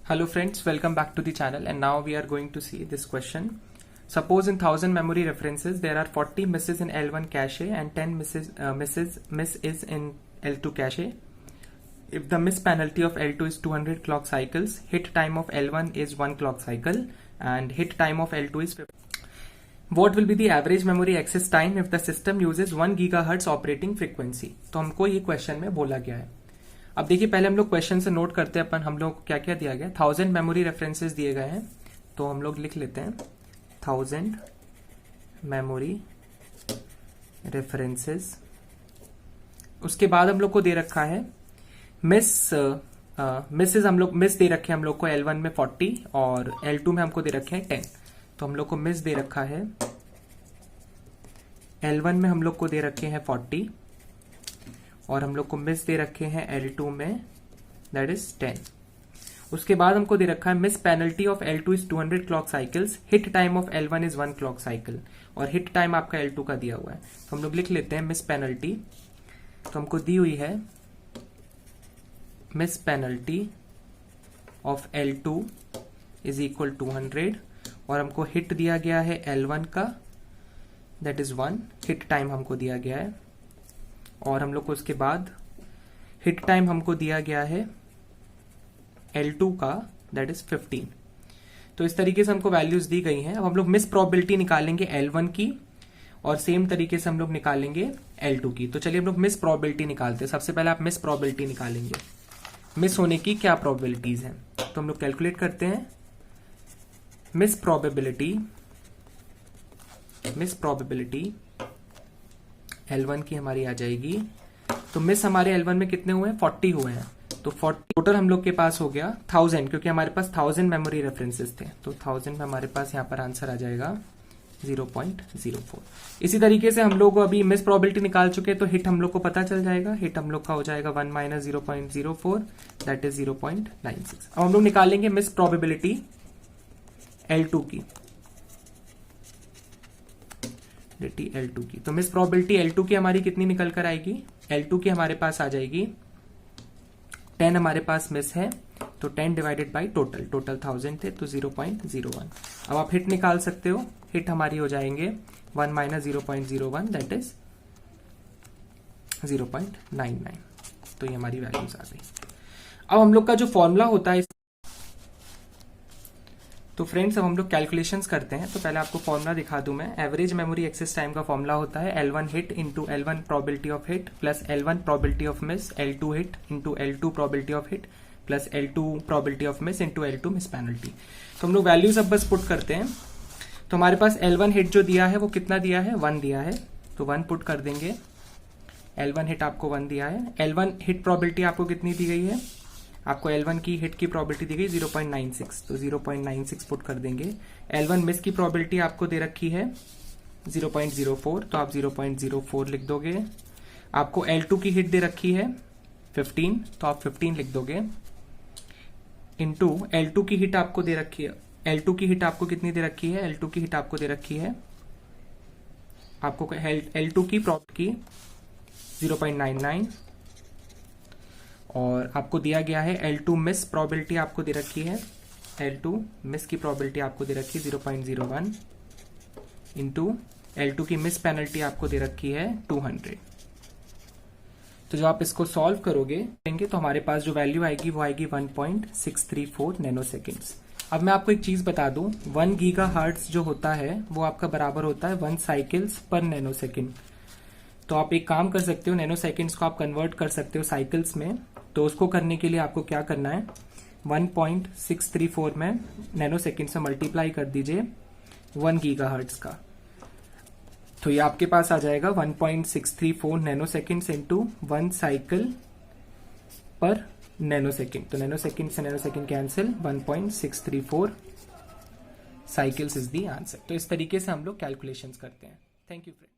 Hello friends, welcome back to the channel, and now we are going to see this question. Suppose in 1000 memory references there are 40 misses in L1 cache and 10 miss is in L2 cache. If the miss penalty of L2 is 200 clock cycles, hit time of L1 is 1 clock cycle and hit time of L2 is 50. What will be the average memory access time if the system uses 1 GHz operating frequency? तो हमको ये question में बोला गया है. अब देखिए, पहले हम लोग क्वेश्चन से नोट करते हैं हम लोग क्या क्या दिया गया. 1000 मेमोरी रेफरेंसेस दिए गए हैं, तो हम लोग लिख लेते हैं 1000 मेमोरी रेफरेंसेस. उसके बाद हम लोग को दे रखा है मिसेज हम लोग मिस दे रखे हैं हम लोग को L1 में 40 और L2 में हमको दे रखे हैं 10. तो हम लोग को मिस दे रखा है L1 में हम लोग को दे रखे हैं 40 और हम लोग को मिस दे रखे हैं L2 में दैट इज 10. उसके बाद हमको दे रखा है miss penalty of L2 is 200 clock cycles, hit time of L1 is 1 clock cycle और हिट टाइम आपका L2 का दिया हुआ है. तो हम लोग लिख लेते हैं मिस पेनल्टी. तो हमको दी हुई है miss penalty of L2 is equal 200 और हमको हिट दिया गया है L1 का दैट इज 1. हिट टाइम हमको दिया गया है और हम लोग को उसके बाद हिट टाइम हमको दिया गया है L2 का दैट इज 15. तो इस तरीके से हमको वैल्यूज दी गई हैं. अब हम लोग मिस प्रोबेबिलिटी निकालेंगे L1 की और सेम तरीके से हम लोग निकालेंगे L2 की. तो चलिए हम लोग मिस प्रोबेबिलिटी निकालते हैं. सबसे पहले आप मिस प्रोबेबिलिटी निकालेंगे. मिस होने की क्या प्रोबेबिलिटीज हैं, तो हम लोग कैलकुलेट करते हैं. मिस प्रोबेबिलिटी L1 की हमारी आ जाएगी. तो मिस हमारे L1 में कितने हुए हैं, 40 हुए हैं. तो 40 टोटल हम लोग के पास हो गया 1000, क्योंकि हमारे पास 1000 मेमोरी रेफरेंसेस थे. तो 1000 में हमारे पास यहाँ पर आंसर आ जाएगा 0.04. इसी तरीके से हम लोग अभी मिस प्रोबेबिलिटी निकाल चुके हैं, तो हिट हम लोग को पता चल जाएगा. हिट हम लोग का हो जाएगा 1 - 0.04 दैट इज 0.96. अब हम लोग निकालेंगे मिस प्रोबेबिलिटी L2 की. L2 की तो मिस प्रोबेबिलिटी L2 की हमारी कितनी निकल कर आएगी. L2 की हमारे पास आ जाएगी 10. हमारे पास मिस है तो 10 डिवाइडेड बाई टोटल 1000 थे तो 0.01. अब आप हिट निकाल सकते हो. हिट हमारी हो जाएंगे 1 - 0.01 दैट इज 0.99. तो ये हमारी वैल्यूज आ गई. अब हम लोग का जो फॉर्मूला होता है, तो फ्रेंड्स अब हम लोग कैलकुलेशंस करते हैं. तो पहले आपको फॉर्मूला दिखा दूं मैं. एवरेज मेमोरी एक्सेस टाइम का फॉर्मूला होता है L1 hit into L1 probability of hit plus L1 probability of miss, L2 hit into L2 probability of hit plus L2 probability of miss into L2 miss penalty. तो हम लोग values अब बस put करते हैं. तो हमारे पास L1 हिट जो दिया है वो कितना दिया है, 1 दिया है. तो 1 पुट कर देंगे. L1 हिट आपको 1 दिया है. L1 हिट प्रोबेबिलिटी आपको कितनी दी गई है, आपको L1 की हिट की प्रोबेबिलिटी दी गई 0.96. तो 0.96 पुट कर देंगे. L1 मिस की प्रोबेबिलिटी आपको दे रखी है 0.04, तो आप 0.04 लिख दोगे. आपको L2 की हिट दे रखी है 15, तो आप 15 लिख दोगे. इंटू L2 की हिट आपको दे रखी है. L2 की हिट आपको कितनी दे रखी है, L2 की हिट आपको दे रखी है आपको L2 की प्रोबेबिलिटी 0.99 और आपको दिया गया है L2 मिस प्रोबेबिलिटी आपको दे रखी है. L2 मिस की प्रोबेबिलिटी आपको दे रखी है 0.01 इंटू L2 की मिस पेनल्टी आपको दे रखी है 200. तो जब आप इसको सॉल्व करोगे तो हमारे पास जो वैल्यू आएगी वो आएगी 1.634 नैनो सेकेंड्स. अब मैं आपको एक चीज बता दूं, 1 गीगाहर्ट्ज जो होता है वो आपका बराबर होता है 1 साइकिल्स पर नैनो सेकेंड. तो आप एक काम कर सकते हो, नैनो सेकेंड्स को आप कन्वर्ट कर सकते हो साइकिल्स में. तो उसको करने के लिए आपको क्या करना है, 1.634 में नैनो सेकेंड से मल्टीप्लाई कर दीजिए 1 गीगाहर्ट्ज का. तो ये आपके पास आ जाएगा 1.634 नैनो सेकेंड्स इंटू 1 साइकिल पर नैनो सेकेंड. तो नैनो सेकेंड से nano second cancel, 1.634 cycles is the answer. तो इस तरीके से हम लोग कैलकुलेशंस करते हैं. Thank you friend.